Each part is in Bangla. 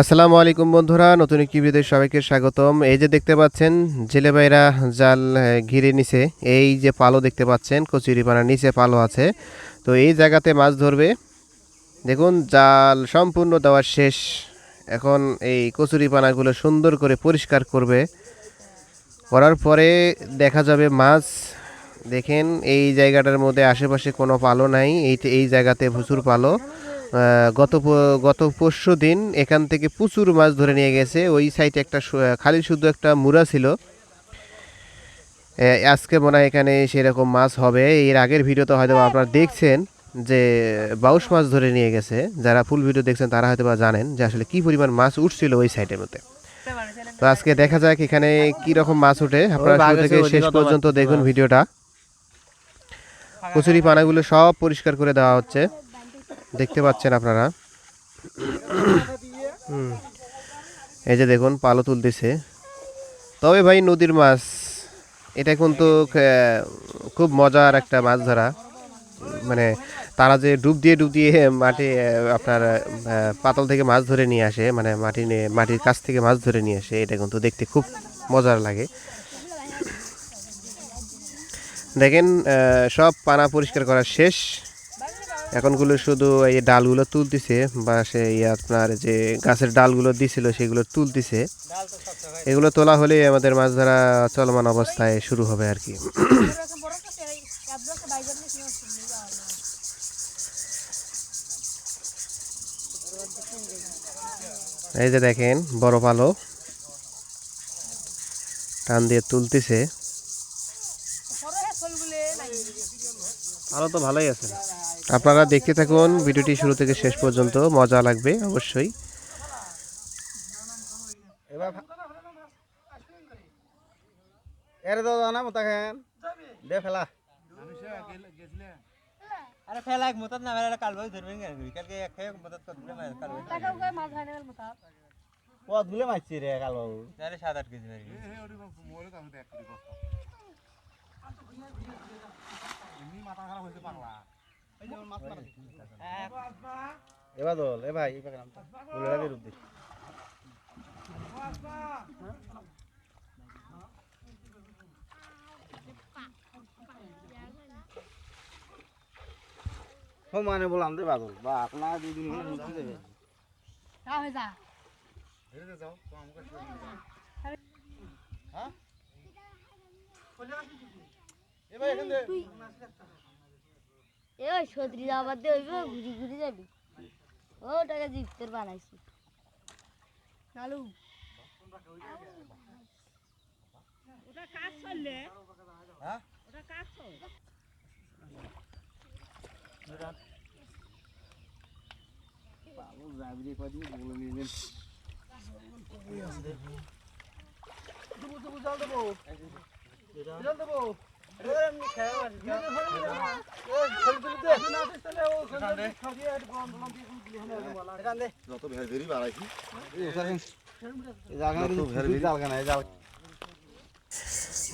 আসসালামু আলাইকুম বন্ধুরা, নতুন একটি ভিডিওতে সবাইকে স্বাগতম। এই যে দেখতে পাচ্ছেন জেলে ভাইরা জাল ঘিরে নিছে। এই যে পালো দেখতে পাচ্ছেন, কচুরিপানার নিচে পালো আছে। তো এই জায়গাতে মাছ ধরবে। দেখুন জাল সম্পূর্ণ দেওয়া শেষ। এখন এই কচুরিপানাগুলো সুন্দর করে পরিষ্কার করবে। করার পরে দেখা যাবে মাছ। দেখেন এই জায়গাটার মধ্যে আশেপাশে কোনো পালো নাই, এই জায়গাতে প্রচুর পালো। গত পরশু দিন এখান থেকে প্রচুর মাছ ধরে নিয়ে গেছে। ওই সাইডে একটা খালি শুধু একটা মুড়া ছিল। আজকে মনে হয় এখানে সেরকম মাছ হবে। এর আগের ভিডিওতে হয়তো আপনারা দেখছেন যে বাউশ মাছ ধরে নিয়ে গেছে। যারা ফুল ভিডিও দেখছেন তারা হয়তো বা জানেন যে আসলে কি পরিমাণ মাছ উঠছিল ওই সাইডের মধ্যে। তো আজকে দেখা যাক এখানে কি রকম মাছ ওঠে। আপনারা শুরু থেকে শেষ পর্যন্ত দেখুন ভিডিওটা। কচুরি পানাগুলো সব পরিষ্কার করে দেওয়া হচ্ছে, দেখতে পাচ্ছেন আপনারা। এই যে দেখুন পালো তুলতেছে। তবে ভাই নদীর মাছ এটা কিন্তু খুব মজার একটা মাছ ধরা। মানে তারা যে ডুব দিয়ে মাটি আপনার পাতল থেকে মাছ ধরে নিয়ে আসে, মানে মাটির কাছ থেকে মাছ ধরে নিয়ে আসে, এটা কিন্তু দেখতে খুব মজার লাগে। দেখেন সব পানা পরিষ্কার করা শেষ। এখনগুলো শুধু এই ডালগুলো তুলতেছে, বা সেই আপনার যে গাছের ডালগুলো দিছিল সেগুলো তুলতেছে। এগুলো তোলা হলে আমাদের মাছ ধরা চলমান অবস্থায় শুরু হবে আর কি। এই যে দেখেন বড় পালো টান দিয়ে তুলতেছে। আরো তো ভালোই আছে। আপনারা দেখতে থাকুন ভিডিওটি শুরু থেকে শেষ পর্যন্ত, মজা লাগবে অবশ্যই। আরে ফেলা এক মতত না ফেলা কাল ভাই ধরবেন কেন কালকে এক খায় মতত কত দিলে মাছ কাল ভাই টাকা কই মাছ হয় না মতত কত দিলে মাছছি রে কাল বাবু আরে 7-8 কেজি মারি এই ওরি মোরে তো আমি 1 কেজি কষ্ট এমনি মাথা খারাপ হইছে পাগলা এই যে মাছ মারা এবার দল এ ভাই এই পাগলাম তো বলেরা বেরুপ দে ও মানে বললাম দে বাদল বা আপনা দুই দিন হলো ঢুকতে দেবে তা হই যা হেরে যাও তো আমাকে হ্যাঁ এ ভাই এখান দে এ ওই সদরি যাবার দে হইবে ঘুরি ঘুরি যাবি ও টাকা জিপতের বানাইছি চালু ওটা কাজ চললে হ্যাঁ ওটা কাজ চল বাবু যাবি কদিন বলে নিলেন দেবো জাল দেবো জাল দেবো এমনি খাওয়া আছে যত ভেরি বাড়াইছি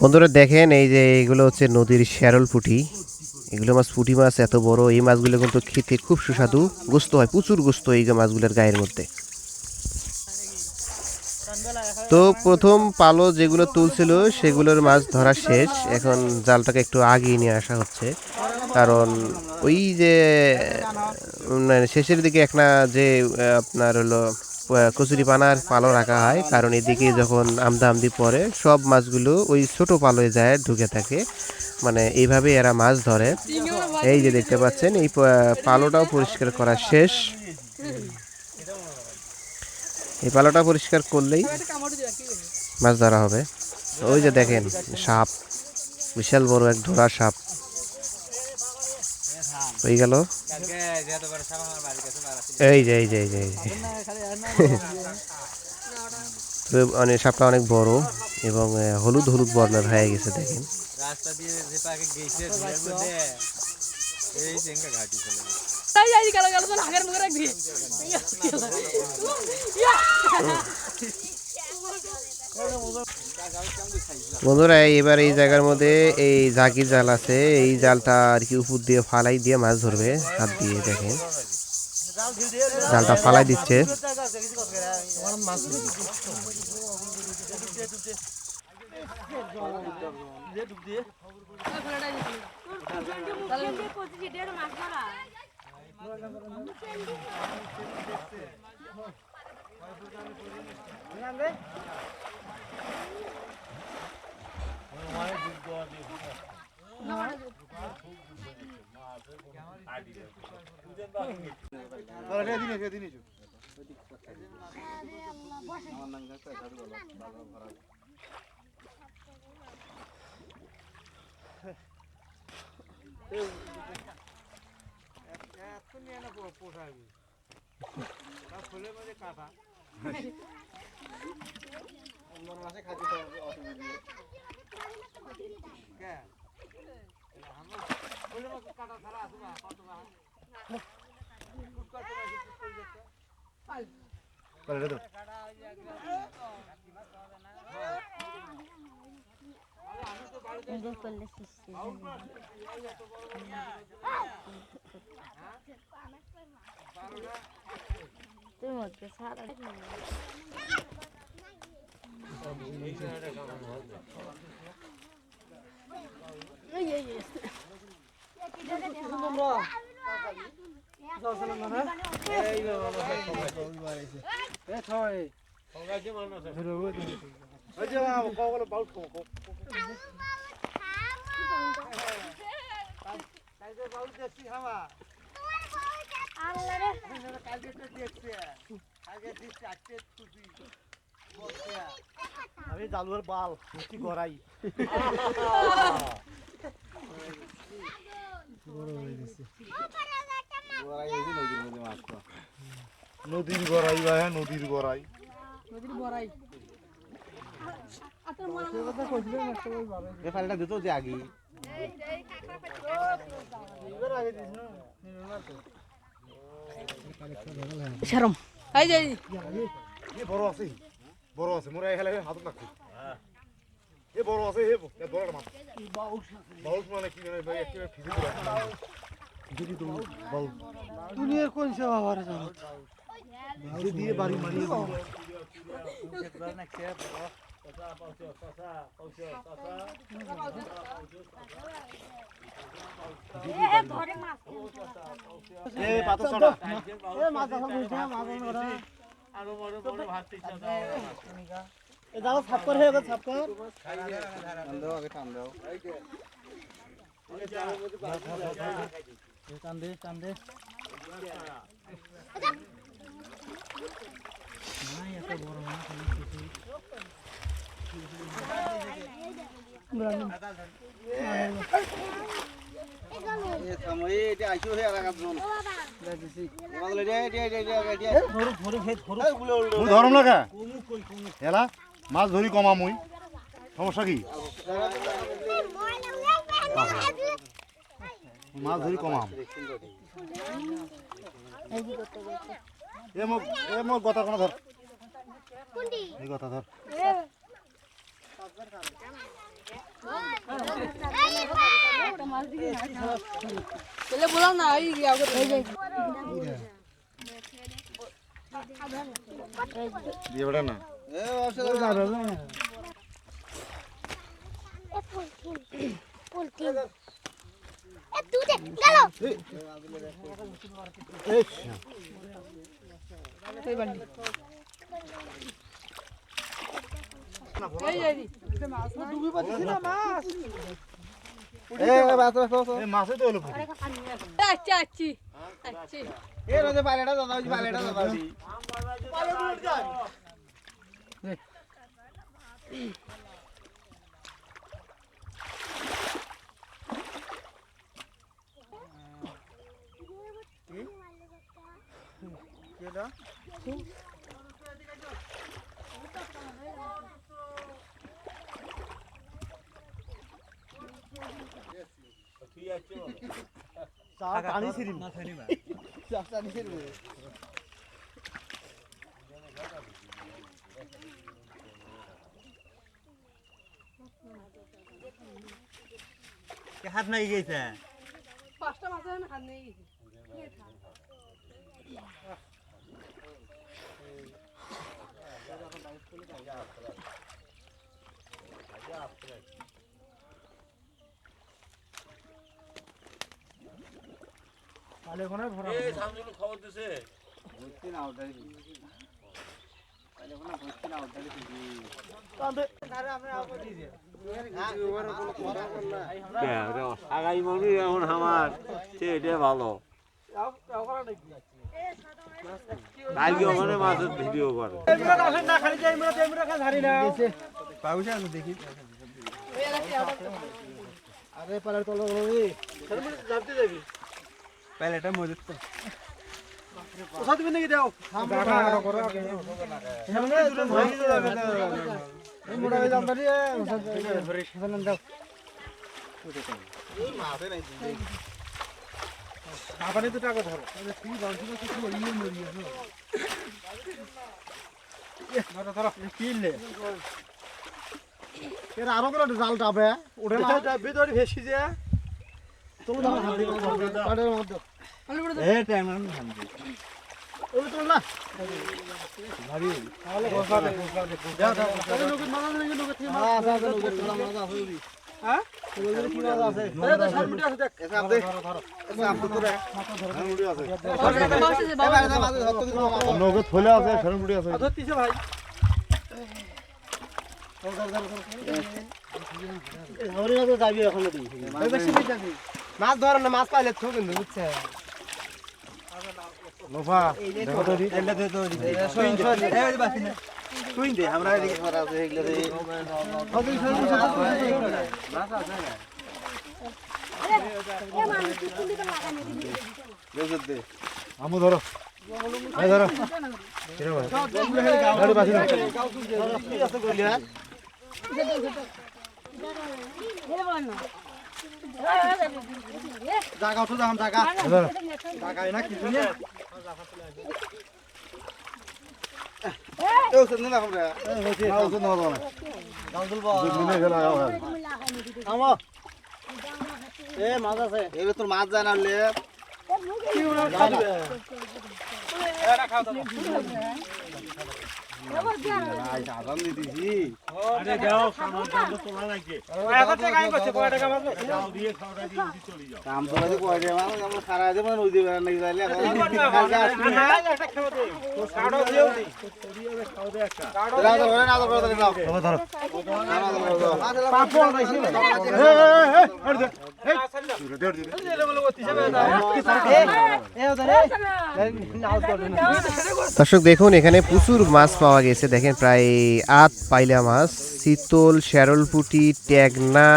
বন্ধুরা দেখেন এই যে এইগুলো হচ্ছে নদীর শ্যারল পুঁটি। এগুলো মাছ পুঁটি মাছ, এত বড় এই মাছগুলো কিন্তু খেতে খুব সুস্বাদু, গোস্ত হয় প্রচুর, গোস্ত এই মাছগুলোর গায়ের মধ্যে। তো প্রথম পালো যেগুলো তুলছিল সেগুলোর মাছ ধরা শেষ। এখন জালটাকে একটু আগিয়ে নিয়ে আসা হচ্ছে, কারণ ওই যে মানে শেষের দিকে একটা যে আপনার হলো কচুরি পানার পালো রাখা হয়, কারণ এদিকে যখন আমদি পরে সব মাছগুলো ওই ছোট পালোয় যায় ঢুকে থাকে। মানে এইভাবে এরা মাছ ধরে। এই যে দেখতে পাচ্ছেন এই পালোটাও পরিষ্কার করা শেষ। এই পালোটা পরিষ্কার করলেই মাছ ধরা হবে। ওই যে দেখেন সাপ, বিশাল বড় এক ধরা সাপ হয়ে গেল। এই যে অনেক সাপটা অনেক বড় এবং হলুদ হলুদ বর্ণের হয়ে গেছে দেখেন। রাস্তা দিয়ে যে পাকে গেছে এর মধ্যে এই চেঙ্গা ঘাটি চলে তাই যাই গেল গেল তো আগের মুখে রাখবি বন্ধুরা এবার এই জায়গার মধ্যে এই জাকির জাল আছে, এই জালটা আর কি উপর দিয়ে ফালাই দিয়ে মাছ ধরবে হাত দিয়ে। দেখেন জালটা ফালাই দিচ্ছে। আমি জালুর বাল মিষ্টি গড়াই নদীর গড়াই বা হ্যাঁ নদীর গড়াই নদীর বড়াই ফালটা দিত যে আগে শরম এই যে বড় আছে মোরা এখানে হাতত লাগছে এ বড় আছে হে বড় মাছ বাউল মানে কি জানে ভাই একেবারে ফিজি করে যদি তো বাউল দুনিয়ার কোন সেবা বারে জানো যে দিয়ে বাড়ি মারিয়ে দাও এ পাতো ছড়া এ মাছ দাও বুঝছ না মাছ ধরা আরো বড় বড় ভাত পিছা দাও এ যাও সাফ করে হে সাফ কর টান দাও আগে টান দাও টান দে নাই এত বড় মাছ এ সময় এটা আইছো হে আগাম জন দেখছি বলে দে মুই ধরম লাগা এলা মাছ ধরি কমা মুই সমস্যা কি মাছ ধরি কমাম এ মোক গতা কোন ধর এই কথা ধর চলে বললাম না এই দিয়ে বেটা না এ অসুবিধা যাবে না মাছে তো হলো আচ্ছা আচ্ছি আচ্ছি এ রোজে পালেটা দাদা পালেটা দাদা পানি ছিড়ি না থানি না পানি ছিড়ি কে হাত নাই গেছে পাঁচটা মাছ হাত নিয়ে গেছি আগামী মানুষ এখন আমার এটা ভালো কালকে ওখানে মাছের ভিডিও করে প্যালেটা মজুত তো ওসা তুমি নাকি দাও মোটা হয়ে যাম পারি ধরে সাধারণ দাও আবার তো টাকা ধরো তুই বাউন্সি না কিছু ইয়ে মরিয়ে ধরো ধরো কিনলে এর আরো করে জাল ডাবে ওঠে না ভিতরে ভেসি যে তুমি দাও হাত দিয়ে কাটের মধ্যে এ টাইম না হান্দি ওই তো না ভারী তাহলে বসা দে যাও যাও লোক মানা নেই লোক থেকে মাছ আছে লোক মাছ আছে হ্যাঁ লোকের কি মাছ আছে এই তো সব মুড়ি আছে দেখ এসে আপ দেখ ধরো এসে আপ তো রে মাছ ধরো মুড়ি আছে মাছ ধরতে দিও নগদ ফলে আছে সর মুড়ি আছে ধরতিছে ভাই ধরে তো যাবি এখন দি বেশি দিছি মাছ ধর না মাছ পাইলে তো কিন্তু বুঝছে লোফা দেখো তো এলে দে তো সুইং দে এই বাসি না সুইং দে আমরা এদিকে করা আছে এগুলা দে কতই সুইং মাছ আছে না এ মানে কুলি তো লাগানো দিবি দে আমু ধরো এই ধরো কিরে ভাই গাড়ি বাসি না কি আছে কইলা জায়গা উঠো যাম জায়গা জায়গা না কিছু না এও সে না আমরা নাও সে নাও না গাল দুলবা দিনে গেল আমো এ মাছ আছে এগুলো তোর মাছ যায় না লে কি ওরা এটা খাও তো আই সাধারণ দিছি আরে দাও সামান দাও তোলা লাগে কয় টাকা কাই করছে কয় টাকা মাছ দাও দিয়ে খাওয়া দিয়ে উঠি চলে যাও কাম তো করে কয় টাকা মাছ আমরা সারা দে মানে ওই দিবে নাকি যাইলে না একটা খাও দে তো কাড়ো দিও দি খাও দে একটা কাড়ো দাও ধরে না ধরে দাও ধরো পাপড় নাইছি দর্শক দেখুন এখানে প্রচুর মাছ পাওয়া গেছে দেখেন প্রায় 8 পাইলা মাছ চিতল শ্যারল পুঁটি ট্যাগনা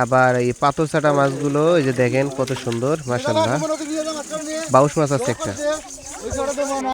আবার এই পাথর ছাটা মাছগুলো এই যে দেখেন কত সুন্দর মাশাআল্লাহ বাউশ মাছ আছে একটা